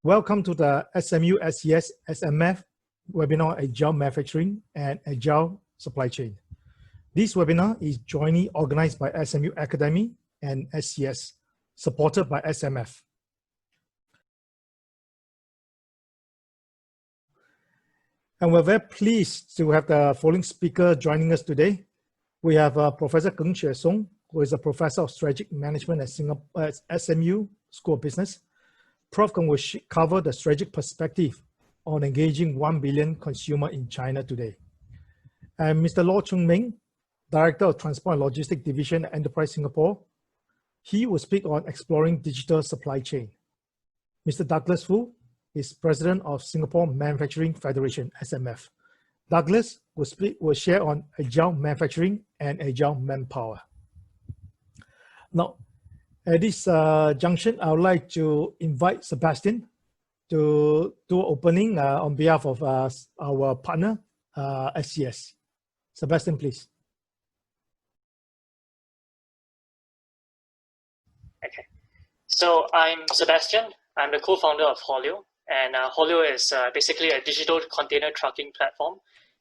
Welcome to the SMU SES SMF webinar, Agile Manufacturing and Agile Supply Chain. This webinar is jointly organized by SMU Academy and SES, supported by SMF. And we're very pleased to have the following speaker joining us today. We have Professor Geng Xue Song, who is a professor of strategic management at SMU School of Business. Prof. Geng will cover the strategic perspective on engaging 1 billion consumer in China today. And Mr. Law Chung Ming, Director of Transport and Logistics Division at Enterprise Singapore, he will speak on exploring digital supply chain. Mr. Douglas Fu is President of Singapore Manufacturing Federation, SMF. Douglas will share on agile manufacturing and agile manpower. Now, at this junction, I would like to invite Sebastian to do opening on behalf of our partner, SES. Sebastian, please. Okay, so I'm Sebastian. I'm the co-founder of Holio, and Holio is basically a digital container trucking platform,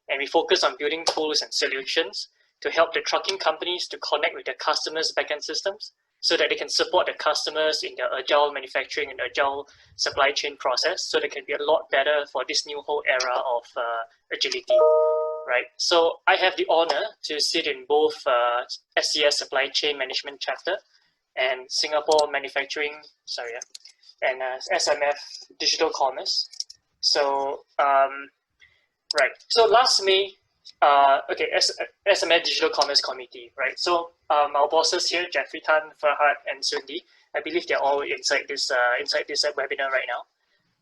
and we focus on building tools and solutions to help the trucking companies to connect with their customers' backend systems so that they can support the customers in their agile manufacturing and agile supply chain process, so they can be a lot better for this new whole era of agility, right? So I have the honor to sit in both SES Supply Chain Management Chapter and Singapore Manufacturing, and SMF Digital Commerce. So, right, so last May, SMF Digital Commerce Committee, right? So our bosses here, Jeffrey Tan, Farhad, and Sundi, I believe they're all inside this webinar right now,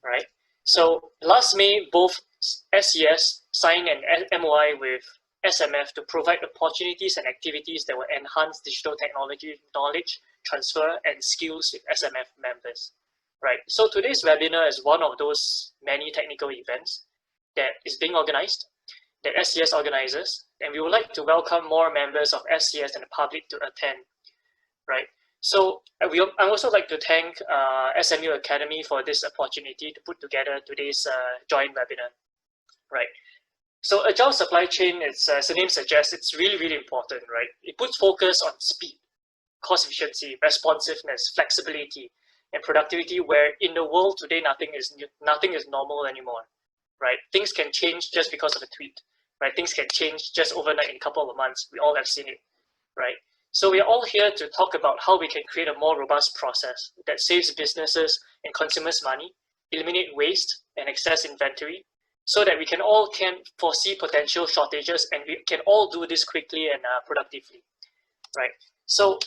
right? So last May, both SES signed an MOI with SMF to provide opportunities and activities that will enhance digital technology knowledge transfer and skills with SMF members, right? So today's webinar is one of those many technical events that is being organized, that SES organizes, and we would like to welcome more members of SES and the public to attend, right? So I also like to thank SMU Academy for this opportunity to put together today's joint webinar, right? So agile supply chain, as the name suggests, it's really, really important, right? It puts focus on speed, cost efficiency, responsiveness, flexibility, and productivity, where in the world today, nothing is normal anymore, right? Things can change just because of a tweet, right? Things can change just overnight in a couple of months. We all have seen it, right? So we are all here to talk about how we can create a more robust process that saves businesses and consumers money, eliminate waste and excess inventory, so that we can all foresee potential shortages, and we can all do this quickly and productively, right? So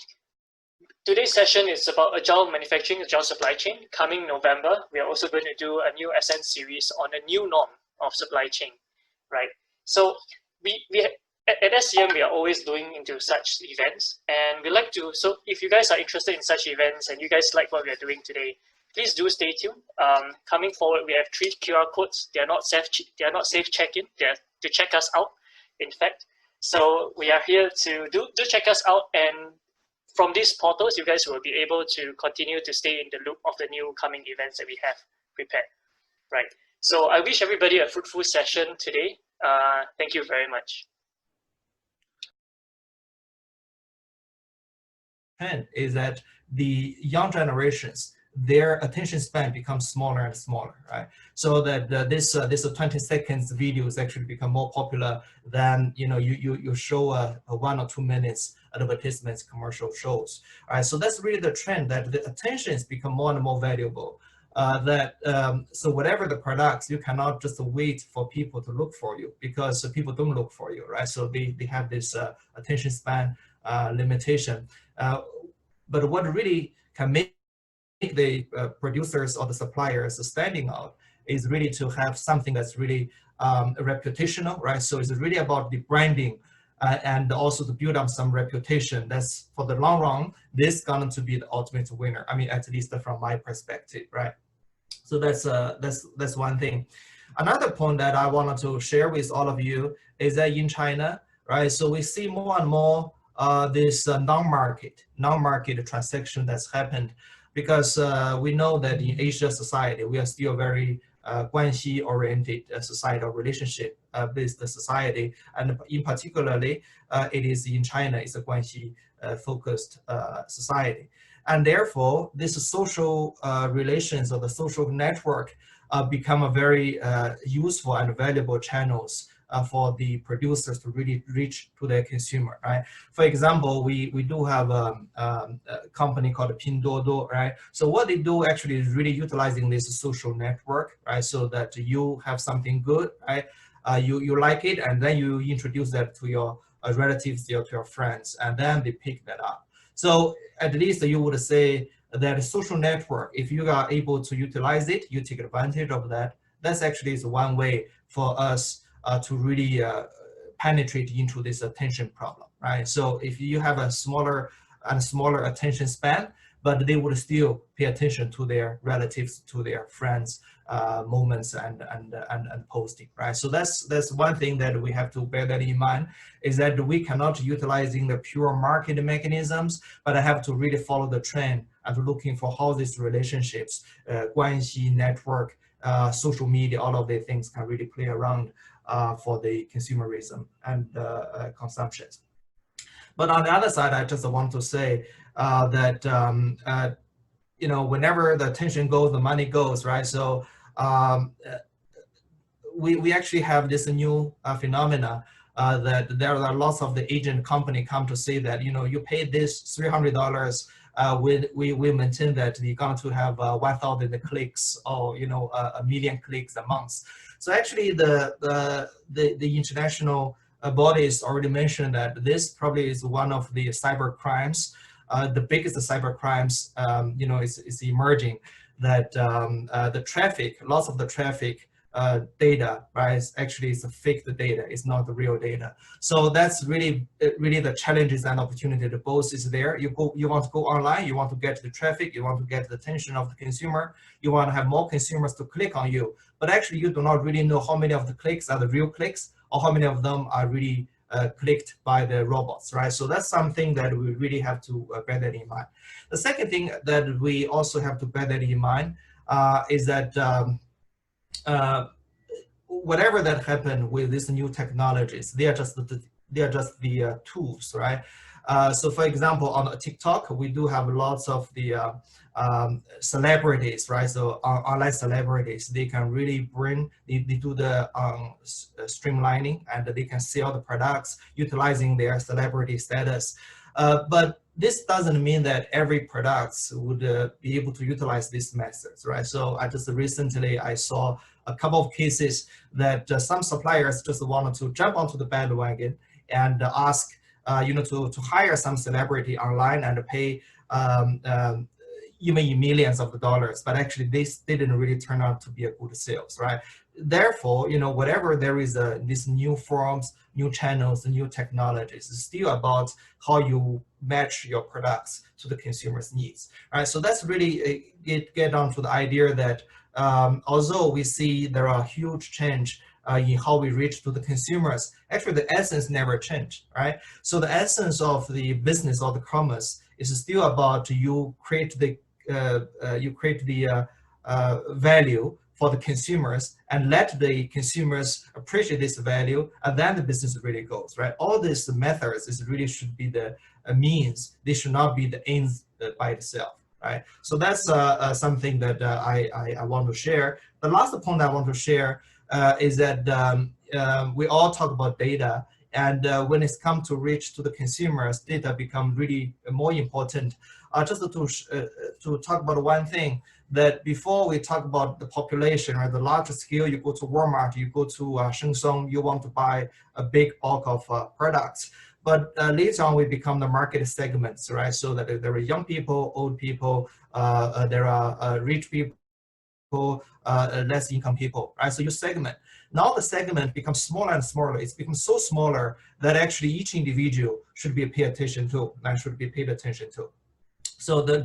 today's session is about agile manufacturing, agile supply chain. Coming November, we are also going to do a new SN series on a new norm of supply chain, right? So at SCM, we are always doing into such events, and we like to, so if you guys are interested in such events and you guys like what we are doing today, please do stay tuned. Coming forward, we have 3 QR codes. They are not safe check-in. They are to check us out, in fact. So we are here to do check us out, and from these portals, you guys will be able to continue to stay in the loop of the new coming events that we have prepared, right? So I wish everybody a fruitful session today. Thank you very much. Is that the young generations, their attention span becomes smaller and smaller, right? So that this 20 seconds video has actually become more popular than you show a 1 or 2 minutes advertisements, commercial shows. All right, so that's really the trend, that the attention has become more and more valuable. So whatever the products, you cannot just wait for people to look for you, because people don't look for you, right? So they have this attention span limitation. But what really can make the producers or the suppliers standing out is really to have something that's really reputational, right? So it's really about the branding and also to build up some reputation. That's, for the long run, this is going to be the ultimate winner. I mean, at least from my perspective, right? So that's one thing. Another point that I wanted to share with all of you is that in China, right? So we see more and more this non-market transaction that's happened because we know that in Asia society, we are still very 关系oriented societal relationship based society, and in particularly it is in China, it's a 关系focused society. And therefore, this social relations or the social network become a very useful and valuable channels for the producers to really reach to their consumer, right? For example, we do have a company called Pinduoduo, right? So what they do actually is really utilizing this social network, right? So that you have something good, right? You like it, and then you introduce that to your relatives, to your friends, and then they pick that up. So at least you would say that social network, if you are able to utilize it, you take advantage of that. That's actually is one way for us to really penetrate into this attention problem, right? So if you have a smaller attention span, but they would still pay attention to their relatives, to their friends, moments and posting, right? So that's one thing that we have to bear that in mind, is that we cannot utilizing the pure market mechanisms, but I have to really follow the trend and looking for how these relationships, 关系 network, social media, all of the things can really play around for the consumerism and consumptions. But on the other side, I just want to say that you know, whenever the attention goes, the money goes, right? So we actually have this new phenomena that there are lots of the agent company come to say that, you know, you pay this $300, we maintain that you're going to have 1,000 clicks or, you know, a million clicks a month. So actually the international bodies already mentioned that this probably is one of the cyber crimes. The biggest cyber crimes, you know, is emerging, that the traffic, lots of the traffic data, right, actually is a fake data, it's not the real data. So that's really the challenges and opportunity that both is there. You want to go online, you want to get the traffic, you want to get the attention of the consumer, you want to have more consumers to click on you, but actually you do not really know how many of the clicks are the real clicks or how many of them are really clicked by the robots, right? So that's something that we really have to bear that in mind. The second thing that we also have to bear that in mind is that whatever that happened with these new technologies, they are just the tools, right? So for example, on TikTok, we do have lots of the celebrities, right? So online celebrities, they can really bring, they do the streamlining, and they can sell the products utilizing their celebrity status. But this doesn't mean that every product would be able to utilize these methods, right? So I just recently, I saw a couple of cases that some suppliers just wanted to jump onto the bandwagon and ask, you know, to hire some celebrity online and pay even in millions of dollars, but actually this didn't really turn out to be a good sales, right? Therefore, you know, whatever there is these new forms, new channels, new technologies, it's still about how you match your products to the consumer's needs, right? So that's really get down to the idea that although we see there are huge change in how we reach to the consumers, actually the essence never changed, right? So the essence of the business or the commerce is still about you create the value for the consumers and let the consumers appreciate this value, and then the business really goes, right? All these methods is really should be the means. They should not be the ends by itself, right? So that's something that I want to share. The last point I want to share is that we all talk about data, and when it's come to reach to the consumers, data become really more important. Just to talk about one thing, that before we talk about the population, right, the larger scale, you go to Walmart, you go to Sheng, you want to buy a big bulk of products. But later on, we become the market segments, right? So that there are young people, old people, there are rich people, less income people, right? So you segment. Now the segment becomes smaller and smaller. It's become so smaller that actually each individual should be paid attention to and should be paid attention to. So the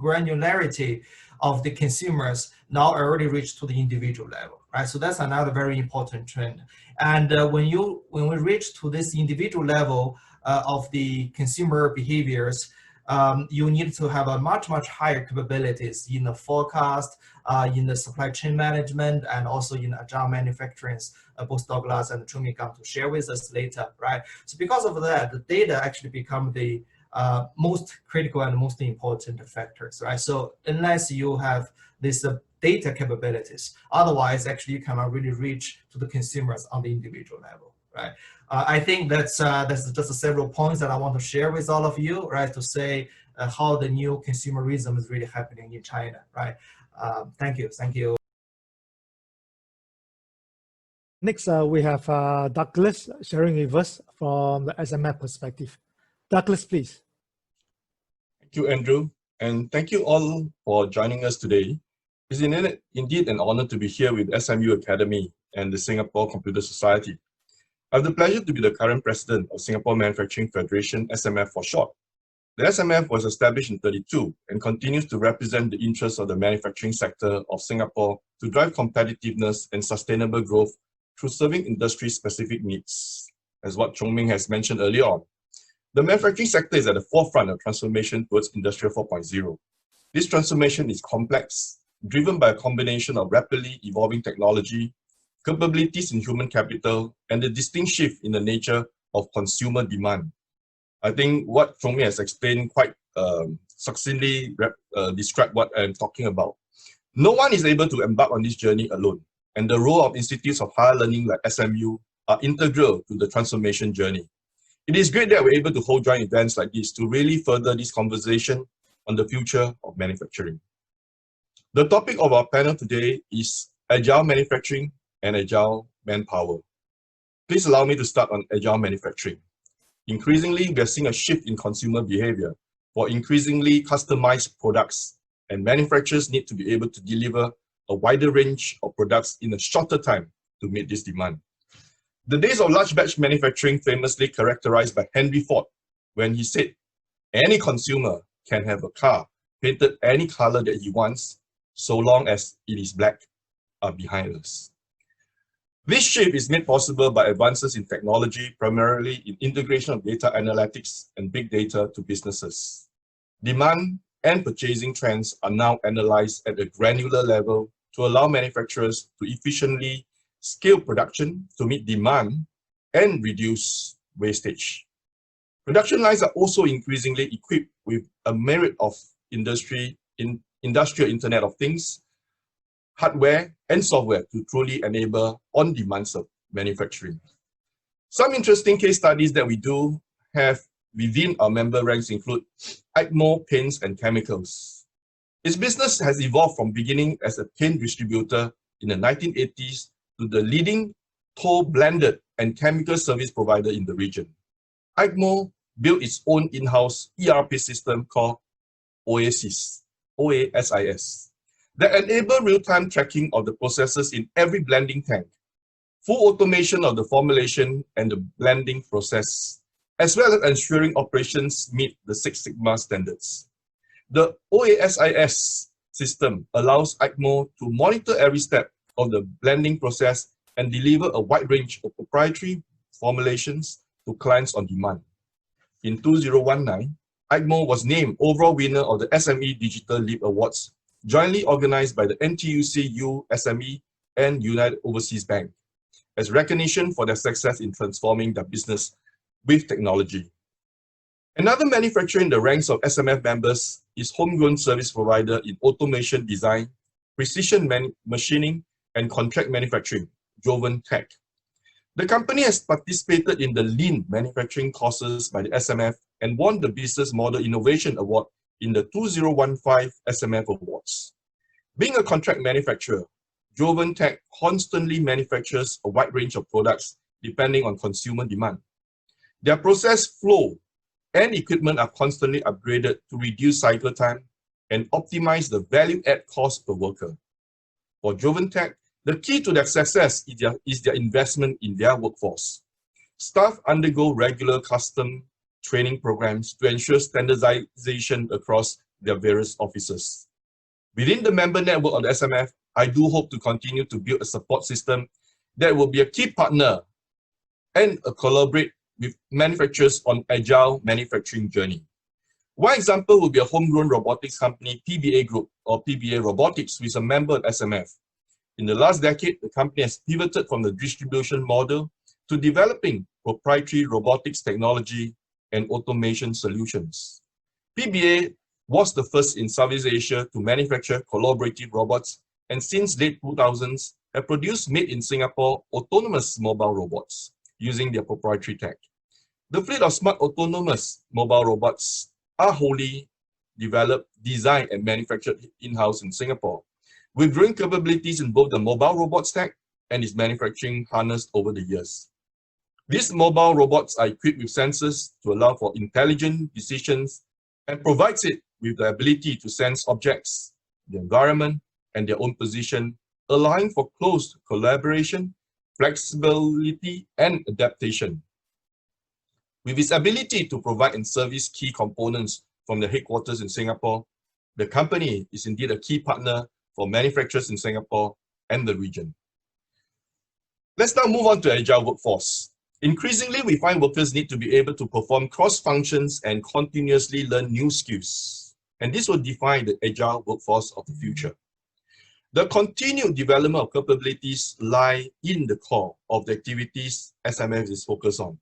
granularity of the consumers now already reached to the individual level, right? So that's another very important trend. And when we reach to this individual level of the consumer behaviors, you need to have a much higher capabilities in the forecast, in the supply chain management, and also in agile manufacturing. Both Douglas and Chumi come to share with us later, right? So because of that, the data actually become the most critical and most important factors, right? So unless you have this data capabilities, otherwise actually you cannot really reach to the consumers on the individual level, right? I think that's just several points that I want to share with all of you, right? To say how the new consumerism is really happening in China, right? Thank you. Next, we have Douglas sharing with us from the SMF perspective. Douglas, please. Thank you, Andrew, and thank you all for joining us today. It's indeed an honor to be here with SMU Academy and the Singapore Computer Society. I have the pleasure to be the current president of Singapore Manufacturing Federation, SMF for short. The SMF was established in 1932 and continues to represent the interests of the manufacturing sector of Singapore to drive competitiveness and sustainable growth through serving industry-specific needs. As what Chong Ming has mentioned earlier on, the manufacturing sector is at the forefront of transformation towards Industry 4.0. This transformation is complex, driven by a combination of rapidly evolving technology, capabilities in human capital, and the distinct shift in the nature of consumer demand. I think what Chong Ming has explained quite succinctly described what I'm talking about. No one is able to embark on this journey alone, and the role of institutes of higher learning like SMU are integral to the transformation journey. It is great that we're able to hold joint events like this to really further this conversation on the future of manufacturing. The topic of our panel today is Agile Manufacturing and Agile Manpower. Please allow me to start on Agile Manufacturing. Increasingly, we are seeing a shift in consumer behavior for increasingly customized products, and manufacturers need to be able to deliver a wider range of products in a shorter time to meet this demand. The days of large batch manufacturing famously characterized by Henry Ford when he said, any consumer can have a car painted any color that he wants, so long as it is black, are behind us. This shift is made possible by advances in technology, primarily in integration of data analytics and big data to businesses. Demand and purchasing trends are now analyzed at a granular level to allow manufacturers to efficiently scale production to meet demand and reduce wastage. Production lines are also increasingly equipped with a myriad of industrial Internet of Things, hardware and software to truly enable on-demand manufacturing. Some interesting case studies that we do have within our member ranks include Agile Paints and Chemicals. Its business has evolved from beginning as a paint distributor in the 1980s to the leading toll blended and chemical service provider in the region. Agile built its own in-house ERP system called OASIS, that enable real-time tracking of the processes in every blending tank, full automation of the formulation and the blending process, as well as ensuring operations meet the Six Sigma standards. The OASIS system allows Agile to monitor every step of the blending process and deliver a wide range of proprietary formulations to clients on demand. In 2019, Agile was named overall winner of the SME Digital Leap Awards, jointly organized by the NTUC U SME and United Overseas Bank, as recognition for their success in transforming their business with technology. Another manufacturer in the ranks of SMF members is homegrown service provider in automation design, precision machining, and contract manufacturing, Joven Tech. The company has participated in the Lean Manufacturing courses by the SMF and won the Business Model Innovation Award in the 2015 SMF Awards. Being a contract manufacturer, Joven Tech constantly manufactures a wide range of products depending on consumer demand. Their process flow and equipment are constantly upgraded to reduce cycle time and optimize the value-add cost per worker. For Joven Tech, the key to their success is their investment in their workforce. Staff undergo regular custom training programs to ensure standardization across their various offices. Within the member network of the SMF, I do hope to continue to build a support system that will be a key partner and collaborate with manufacturers on agile manufacturing journey. One example would be a homegrown robotics company, PBA Group or PBA Robotics, which is a member at SMF. In the last decade, the company has pivoted from the distribution model to developing proprietary robotics technology and automation solutions. PBA was the first in Southeast Asia to manufacture collaborative robots, and since late 2000s have produced made in Singapore autonomous mobile robots using their proprietary tech. The fleet of smart autonomous mobile robots are wholly developed, designed, and manufactured in-house in Singapore, with growing capabilities in both the mobile robot stack and its manufacturing harnessed over the years. These mobile robots are equipped with sensors to allow for intelligent decisions and provides it with the ability to sense objects, the environment, and their own position, allowing for close collaboration, flexibility, and adaptation. With its ability to provide and service key components from the headquarters in Singapore, the company is indeed a key partner for manufacturers in Singapore and the region. Let's now move on to Agile Workforce. Increasingly, we find workers need to be able to perform cross-functions and continuously learn new skills. And this will define the Agile Workforce of the future. The continued development of capabilities lie in the core of the activities SMF is focused on.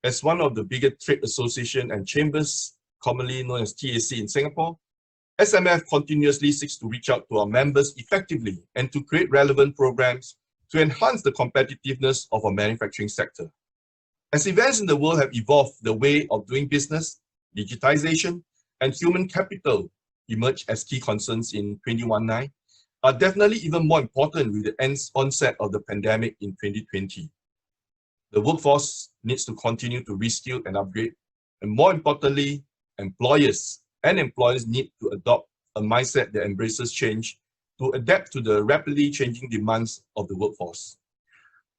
As one of the biggest trade associations and chambers, commonly known as TAC in Singapore, SMF continuously seeks to reach out to our members effectively and to create relevant programs to enhance the competitiveness of our manufacturing sector. As events in the world have evolved the way of doing business, digitization, and human capital emerge as key concerns in 2019, are definitely even more important with the onset of the pandemic in 2020. The workforce needs to continue to reskill and upgrade, and more importantly, employers and employers need to adopt a mindset that embraces change to adapt to the rapidly changing demands of the workforce.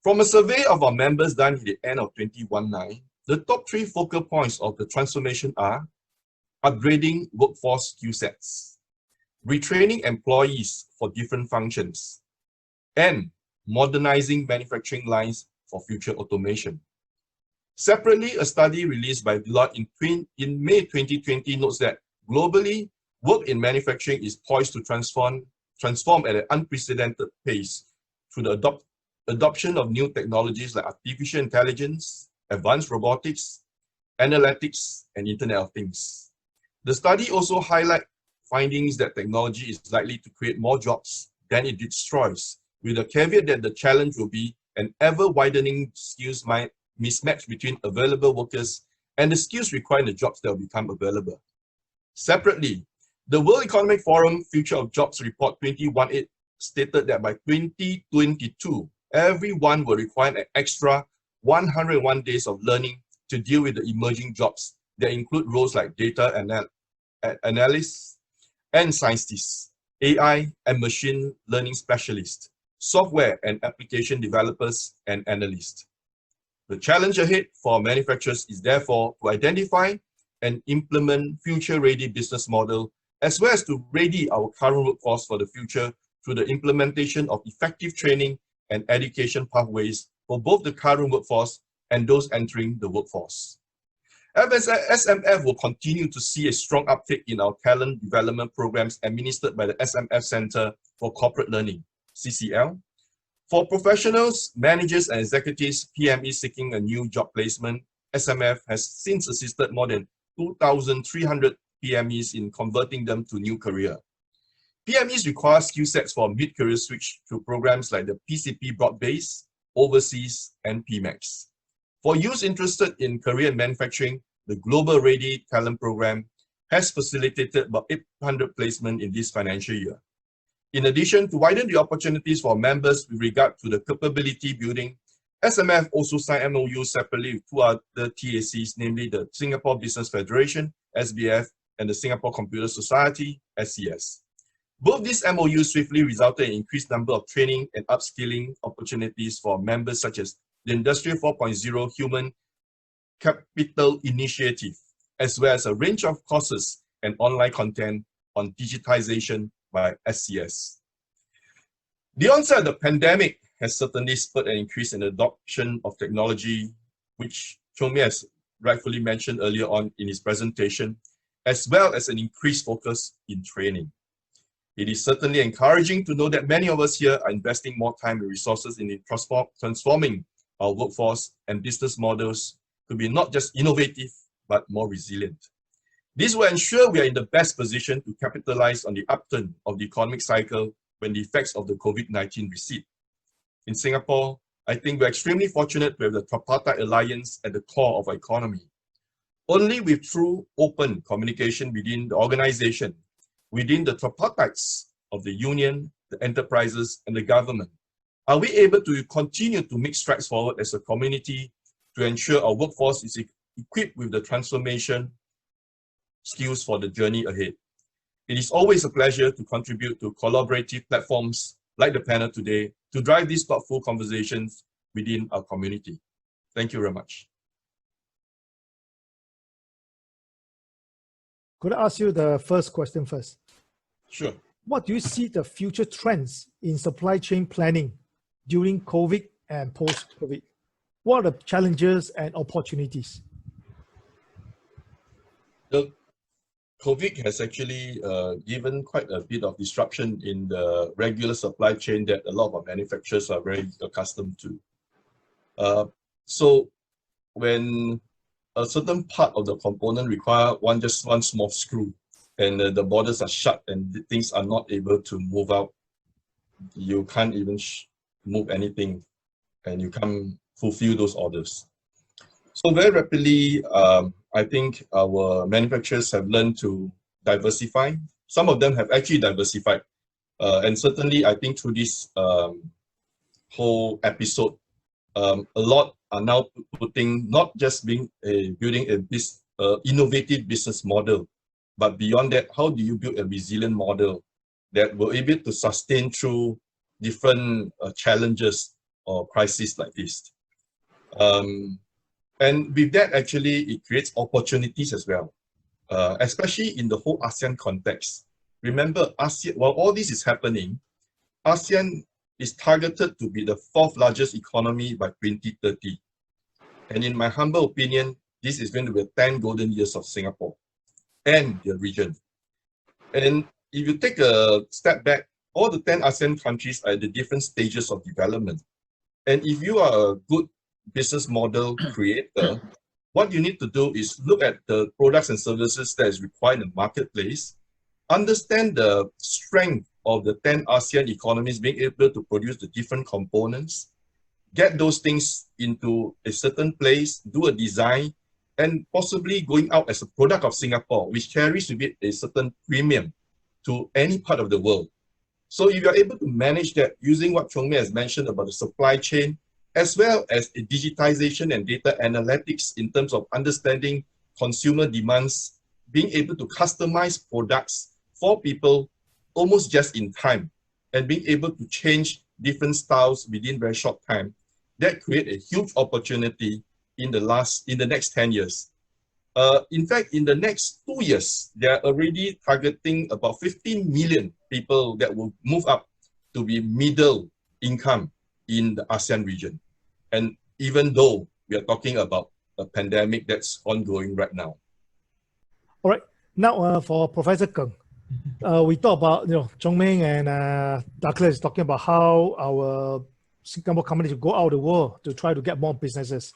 From a survey of our members done at the end of 2019, the top 3 focal points of the transformation are upgrading workforce skill sets, retraining employees for different functions, and modernizing manufacturing lines for future automation. Separately, a study released by Deloitte in May 2020 notes that globally, work in manufacturing is poised to transform at an unprecedented pace through the adoption of new technologies like artificial intelligence, advanced robotics, analytics, and Internet of Things. The study also highlights findings that technology is likely to create more jobs than it destroys, with a caveat that the challenge will be an ever-widening skills mismatch between available workers and the skills required in the jobs that will become available. Separately, the World Economic Forum Future of Jobs Report 2018 stated that by 2022, everyone will require an extra 101 days of learning to deal with the emerging jobs that include roles like data analysts and scientists, AI and machine learning specialists, software and application developers, and analysts. The challenge ahead for manufacturers is therefore to identify and implement future-ready business model, as well as to ready our current workforce for the future through the implementation of effective training and education pathways for both the current workforce and those entering the workforce. SMF will continue to see a strong uptake in our talent development programs administered by the SMF Center for Corporate Learning, CCL. For professionals, managers, and executives, PME seeking a new job placement, SMF has since assisted more than 2,300 PMEs in converting them to new career. PMEs require skill sets for mid-career switch through programs like the PCP Broad-Based, Overseas, and PMAX. For youths interested in career and manufacturing, the Global Ready Talent Program has facilitated about 800 placements in this financial year. In addition, to widen the opportunities for members with regard to the capability building, SMF also signed MOUs separately with 2 other TACs, namely the Singapore Business Federation, SBF, and the Singapore Computer Society, SCS. Both these MOUs swiftly resulted in an increased number of training and upskilling opportunities for members such as the Industry 4.0 Human Capital Initiative, as well as a range of courses and online content on digitization by SCS. The onset of the pandemic has certainly spurred an increase in the adoption of technology, which Chong Mei has rightfully mentioned earlier on in his presentation, as well as an increased focus in training. It is certainly encouraging to know that many of us here are investing more time and resources in transforming our workforce and business models to be not just innovative, but more resilient. This will ensure we are in the best position to capitalize on the upturn of the economic cycle when the effects of the COVID-19 recede. In Singapore, I think we're extremely fortunate to have the tripartite alliance at the core of our economy. Only with true open communication within the organization, within the tripartites of the union, the enterprises, and the government, are we able to continue to make strides forward as a community to ensure our workforce is equipped with the transformation skills for the journey ahead. It is always a pleasure to contribute to collaborative platforms like the panel today to drive these thoughtful conversations within our community. Thank you very much. Could I ask you the first question first? Sure. What do you see the future trends in supply chain planning during COVID and post-COVID? What are the challenges and opportunities? The COVID has actually given quite a bit of disruption in the regular supply chain that a lot of our manufacturers are very accustomed to. So when a certain part of the component require just one small screw, and the borders are shut and things are not able to move out, you can't even move anything, and you can't fulfill those orders. So very rapidly, I think our manufacturers have learned to diversify. Some of them have actually diversified. And certainly, I think through this whole episode, a lot are now putting not just building a innovative business model, but beyond that, how do you build a resilient model that will be able to sustain through different challenges or crises like this? And with that, actually, it creates opportunities as well, especially in the whole ASEAN context. Remember, ASEAN, while all this is happening, ASEAN is targeted to be the 4th largest economy by 2030. And in my humble opinion, this is going to be 10 golden years of Singapore and the region. And if you take a step back, all the 10 ASEAN countries are at the different stages of development. And if you are a good business model creator, what you need to do is look at the products and services that is required in the marketplace, understand the strength of the 10 ASEAN economies being able to produce the different components, get those things into a certain place, do a design, and possibly going out as a product of Singapore, which carries with it a certain premium to any part of the world. So if you're able to manage that using what Chong Mei has mentioned about the supply chain, as well as a digitization and data analytics in terms of understanding consumer demands, being able to customize products for people almost just in time, and being able to change different styles within very short time, that create a huge opportunity in the next 10 years. In fact, in the next 2 years, they are already targeting about 15 million people that will move up to be middle income in the ASEAN region. And even though we are talking about a pandemic that's ongoing right now. All right. Now, for Professor Keng, we talk about, Chong Meng and Douglas is talking about how our Singapore companies go out of the world to try to get more businesses.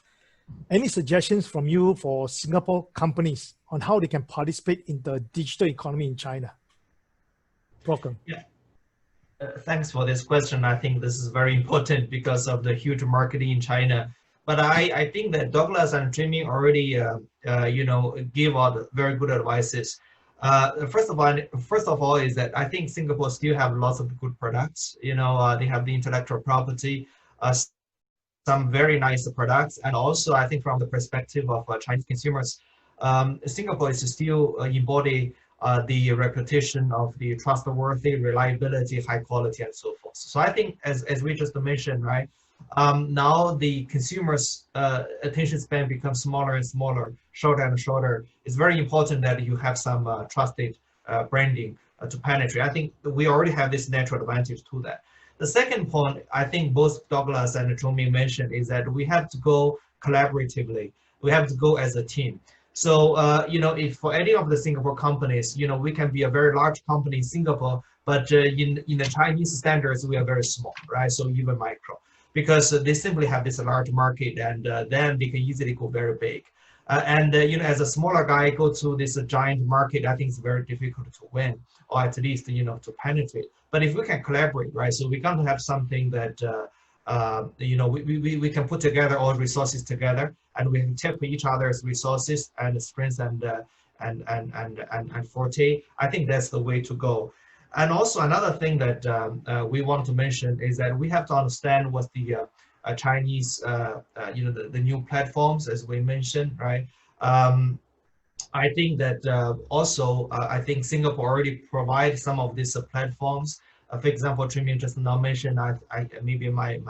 Any suggestions from you for Singapore companies on how they can participate in the digital economy in China? Prof. Keng. Yeah. Thanks for this question. I think this is very important because of the huge market in China. But I think that Douglas and Jimmy already, give out very good advices. First of all, is that I think Singapore still have lots of good products. They have the intellectual property, some very nice products, and also I think from the perspective of Chinese consumers, Singapore is still embody the reputation of the trustworthy, reliability, high quality, and so forth. So I think, as we just mentioned, right, now the consumers' attention span becomes smaller and smaller, shorter and shorter. It's very important that you have some trusted branding to penetrate. I think we already have this natural advantage to that. The second point, I think both Douglas and Chong Ming mentioned, is that we have to go collaboratively. We have to go as a team. So, if for any of the Singapore companies, we can be a very large company in Singapore, but in the Chinese standards, we are very small, right? So even micro, because they simply have this large market, and then they can easily go very big. As a smaller guy go to this giant market, I think it's very difficult to win, or at least to penetrate. But if we can collaborate, right? So we're going to have something that we can put together all resources together, and we can tap each other's resources and strengths and forte. I think that's the way to go. And also another thing that we want to mention is that we have to understand what the Chinese, the new platforms, as we mentioned, right? I think that also, I think Singapore already provides some of these platforms. For example, Trimian just now mentioned, maybe my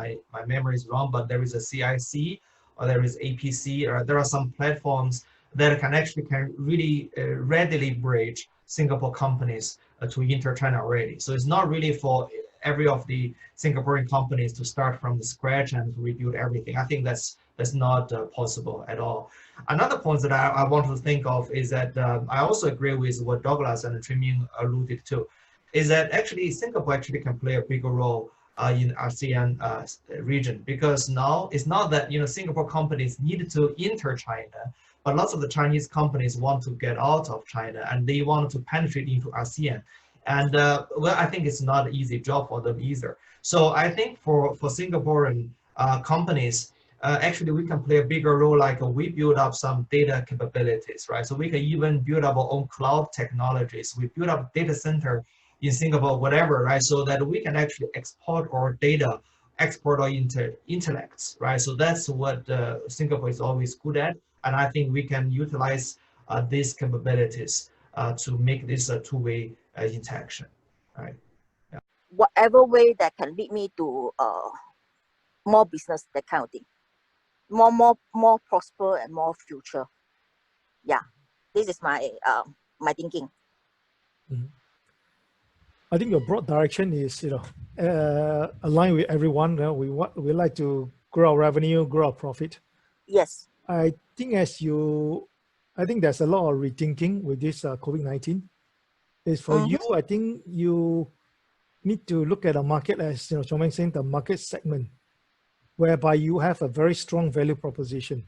memory is wrong, but there is a CIC, or there is APC, or there are some platforms that can really readily bridge Singapore companies to inter-China already. So it's not really for every of the Singaporean companies to start from the scratch and to rebuild everything. I think that's not possible at all. Another point that I want to think of is that I also agree with what Douglas and Trimian alluded to, is that actually Singapore actually can play a bigger role in ASEAN region, because now it's not that Singapore companies need to enter China, but lots of the Chinese companies want to get out of China and they want to penetrate into ASEAN. And well, I think it's not an easy job for them either. So I think for Singaporean companies, actually we can play a bigger role, like we build up some data capabilities, right? So we can even build up our own cloud technologies. We build up data center in Singapore, whatever, right? So that we can actually export our data, export our intellects, right? So that's what Singapore is always good at. And I think we can utilize these capabilities to make this a two-way interaction, right? Yeah. Whatever way that can lead me to more business, that kind of thing, more prosper and more future. Yeah, this is my my thinking. Mm-hmm. I think your broad direction is aligned with everyone. We like to grow our revenue, grow our profit. Yes. I think I think there's a lot of rethinking with this COVID-19. Is for you, I think you need to look at the market as Chong Meng saying, the market segment, whereby you have a very strong value proposition.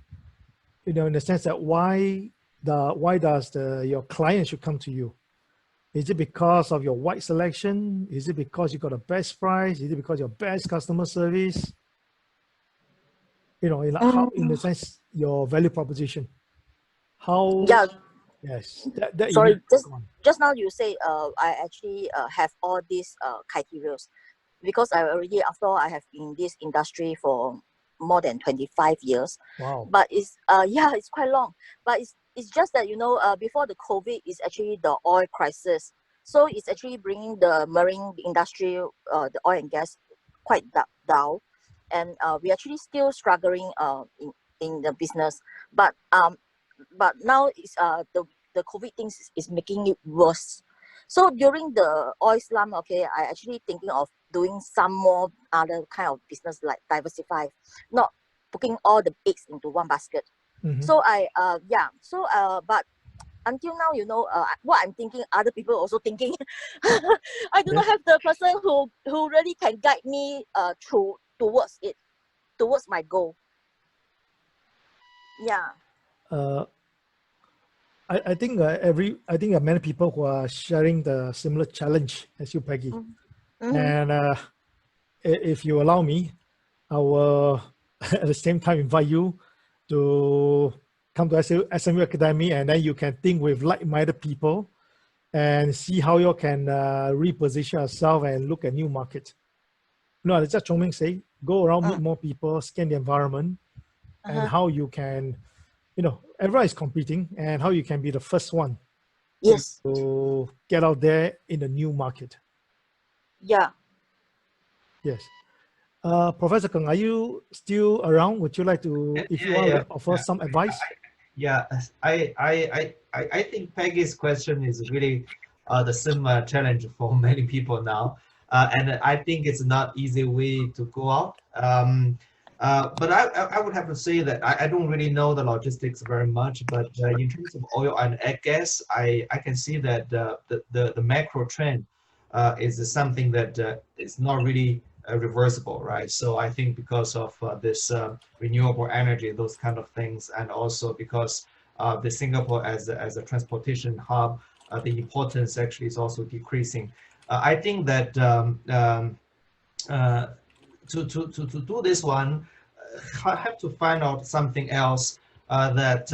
In the sense that why does your client should come to you? Is it because of your wide selection? Is it because you got the best price? Is it because your best customer service? In the sense your value proposition. How? Yeah. Yes. That Sorry, just now you say I actually have all these criteria, because after all I have been in this industry for more than 25 years. Wow. But it's it's quite long. But it's just that before the COVID is actually the oil crisis, so it's actually bringing the marine industry, the oil and gas, quite down, and we actually still struggling in the business. But now it's the COVID things is making it worse. So during the oil slump, okay, I actually thinking of doing some more other kind of business, like diversify, not putting all the eggs into one basket. Mm-hmm. So but until now, what I'm thinking, other people also thinking. I do not have the person who really can guide me towards my goal. Yeah. I think many people who are sharing the similar challenge as you, Peggy. Mm-hmm. And if you allow me, I will at the same time invite you to come to SMU Academy, and then you can think with like-minded people and see how you can reposition yourself and look at new markets. As Chong Meng say, go around, meet more people, scan the environment, and how you can, everyone is competing, and how you can be the first one to get out there in the new market. Yeah. Yes. Professor Keng, are you still around? Would you like to, if you want to offer some advice? I think Peggy's question is really the similar challenge for many people now. And I think it's not easy way to go out. But I would have to say that I don't really know the logistics very much, but in terms of oil and gas, I can see that the macro trend is something that is not really reversible, right? So I think because of this renewable energy, those kind of things, and also because the Singapore as a transportation hub, the importance actually is also decreasing. I think that to do this one, I have to find out something else that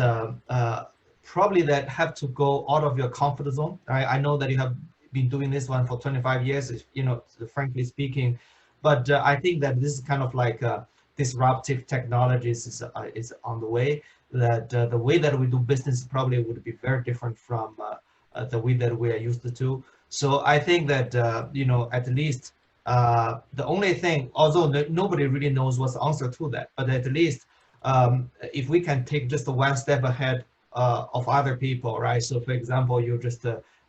probably that have to go out of your comfort zone. I know that you have been doing this one for 25 years, you know, frankly speaking, but I think that this is kind of like disruptive technologies is on the way. That the way that we do business probably would be very different from the way that we are used to. So I think that you know, at least the only thing, although nobody really knows what's the answer to that, but at least if we can take just one step ahead of other people, right? So for example, you just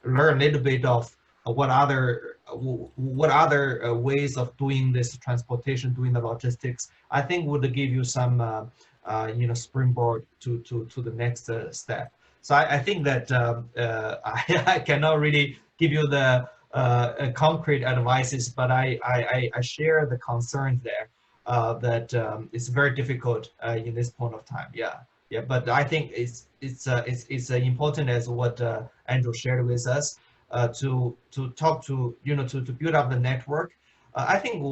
learn a little bit of what other ways of doing this transportation, doing the logistics, I think would give you some you know, springboard to the next step. So I think that I cannot really give you the concrete advices, but I share the concerns there that it's very difficult in this point of time. Yeah. But I think it's important as what Andrew shared with us to talk to, you know, to build up the network. I think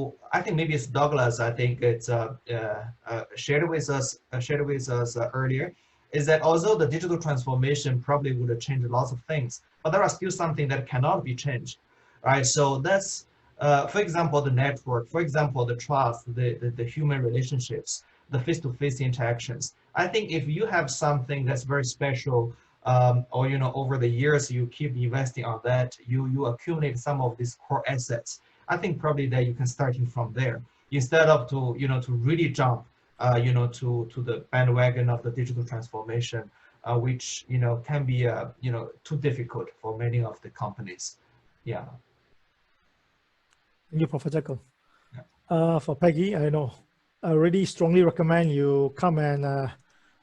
maybe it's Douglas. I think it's shared with us earlier, is that although the digital transformation probably would have changed lots of things, but there are still something that cannot be changed, right? So that's, for example, the network, for example, the trust, the human relationships, the face-to-face interactions. I think if you have something that's very special, or, you know, over the years you keep investing on that, you accumulate some of these core assets. I think probably that you can start from there instead of to, you know, to really jump, you know, to the bandwagon of the digital transformation, which, you know, can be, you know, too difficult for many of the companies. Yeah. Thank you, Professor Kung. For Peggy, I know I really strongly recommend you come and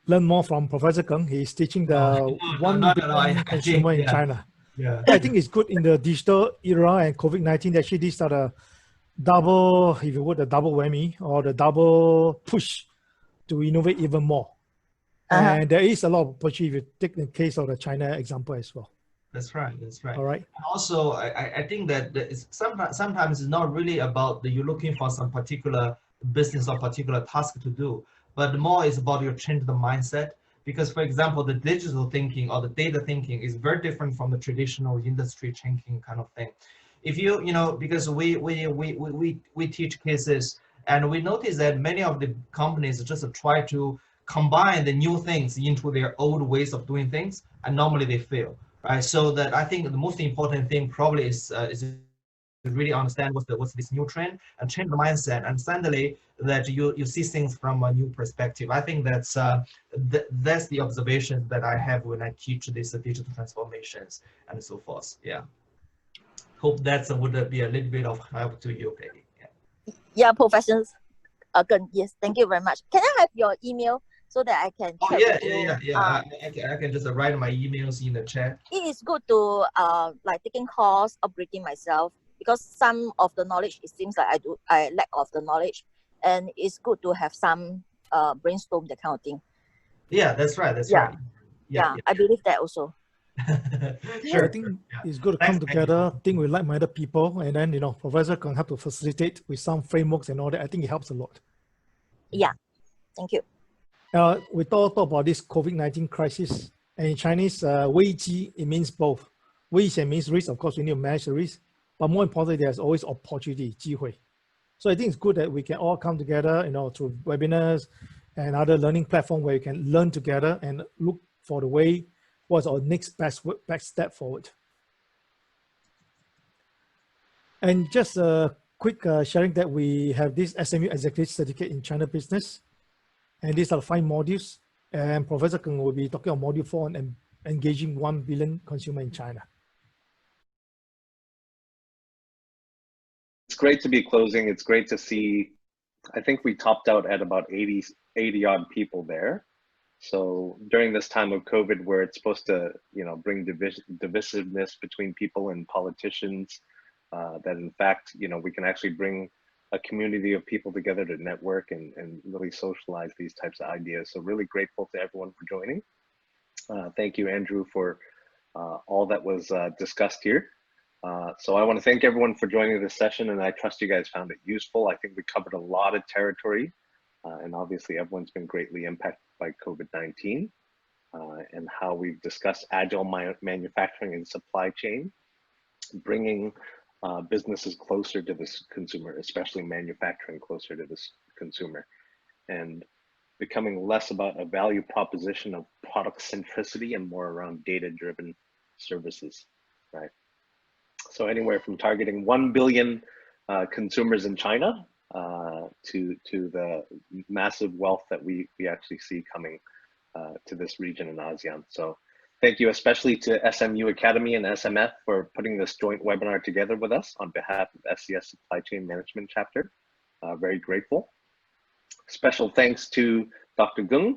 learn more from Professor Kung. He's teaching the 1 billion consumer in China. Yeah. I think it's good in the digital era and COVID-19. Actually, these are the double, if you would, the double whammy or the double push to innovate even more. And there is a lot of opportunity if you take the case of the China example as well. That's right. That's right. All right. And also, I think that it's sometimes it's not really about that you're looking for some particular business or particular task to do, but more is about you change the mindset. Because, for example, the digital thinking or the data thinking is very different from the traditional industry thinking kind of thing. If you know, because we teach cases, and we notice that many of the companies just try to combine the new things into their old ways of doing things, and normally they fail. Right, so that I think the most important thing probably is to really understand what's this new trend and change the mindset, and suddenly that you see things from a new perspective. I think that's that's the observation that I have when I teach these digital transformations and so forth. Yeah, hope that would be a little bit of help to you, Peggy. Yeah, Professor Kung, yes, thank you very much. Can I have your email so that I can Oh, check yeah, with you? yeah. I can just write my emails in the chat. It is good to like taking course, upgrading myself, because some of the knowledge, it seems like I lack of the knowledge, and it's good to have some brainstorm, that kind of thing. Yeah, that's right. That's Yeah. right. Yeah, I believe that also. Sure. I think it's good to come together, think with like-minded people, and then, you know, Professor can help to facilitate with some frameworks and all that. I think it helps a lot. Yeah, thank you. We talk about this COVID-19 crisis, and in Chinese, 危机, it means both. 危险 means risk, of course, we need to manage the risk, but more importantly, there's always opportunity, 机会. So I think it's good that we can all come together, you know, through webinars and other learning platform where you can learn together and look for the way, what's our next best step forward. And just a quick sharing that we have this SMU Executive Certificate in China Business. And these are the 5 modules. And Professor Kung will be talking on module 4 on engaging 1 billion consumer in China. It's great to be closing. It's great to see I think we topped out at about 80 odd people there. So during this time of COVID, where it's supposed to, bring divisiveness between people and politicians, that in fact, we can actually bring a community of people together to network and really socialize these types of ideas. So really grateful to everyone for joining. Thank you, Andrew, for all that was discussed here. So I want to thank everyone for joining this session, and I trust you guys found it useful. I think we covered a lot of territory, and obviously everyone's been greatly impacted by COVID-19, and how we've discussed agile manufacturing and supply chain, bringing businesses closer to this consumer, especially manufacturing closer to this consumer, and becoming less about a value proposition of product centricity and more around data-driven services, right? So anywhere from targeting 1 billion consumers in China to the massive wealth that we actually see coming to this region in ASEAN. So thank you especially to SMU Academy and SMF for putting this joint webinar together with us on behalf of SCS Supply Chain Management Chapter. Very grateful. Special thanks to Dr. Gung,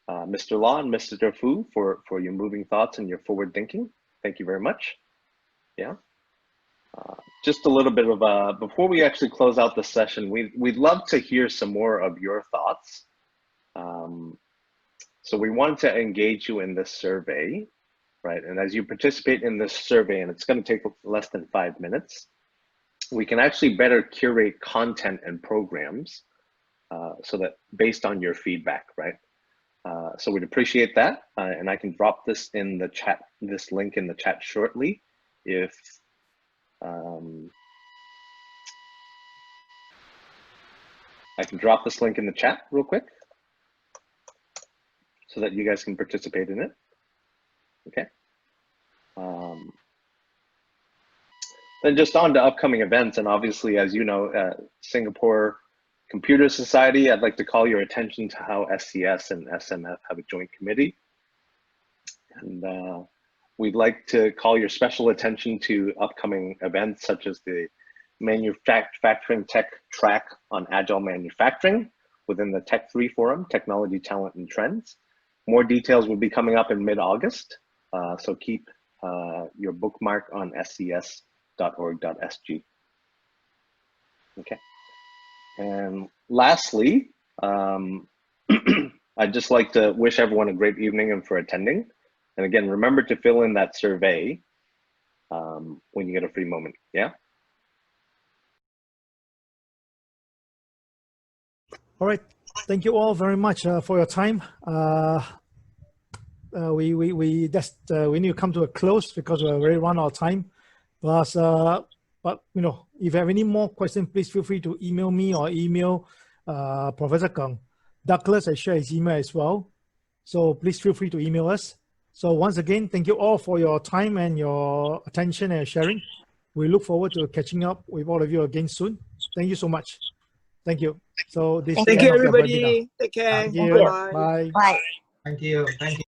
Mr. Law, and Mr. Fu for your moving thoughts and your forward thinking. Thank you very much. Yeah. Just a little bit of before we actually close out the session, we'd love to hear some more of your thoughts. So we want to engage you in this survey, right? And as you participate in this survey, and it's going to take less than 5 minutes, we can actually better curate content and programs so that based on your feedback, right? So we'd appreciate that. And I can drop this in the chat, this link in the chat shortly. If I can drop this link in the chat real quick so that you guys can participate in it. Okay. Then just on to upcoming events, and obviously, as you know, Singapore Computer Society, I'd like to call your attention to how SCS and SMF have a joint committee. And we'd like to call your special attention to upcoming events such as the Manufacturing Tech Track on Agile Manufacturing within the Tech 3 Forum, Technology, Talent, and Trends. More details will be coming up in mid-August, so keep your bookmark on scs.org.sg. Okay. And lastly, I'd just like to wish everyone a great evening and for attending. And again, remember to fill in that survey when you get a free moment. Yeah. All right. Thank you all very much for your time. We need to come to a close because we're already run out of time. Plus, but if you have any more questions, please feel free to email me or email Professor Kang. Douglas, I share his email as well. So please feel free to email us. So once again, thank you all for your time and your attention and sharing. We look forward to catching up with all of you again soon. Thank you so much. Thank you. So this Thank you, everybody. Take care. Thank you. Bye. Bye. Bye. Thank you. Thank you.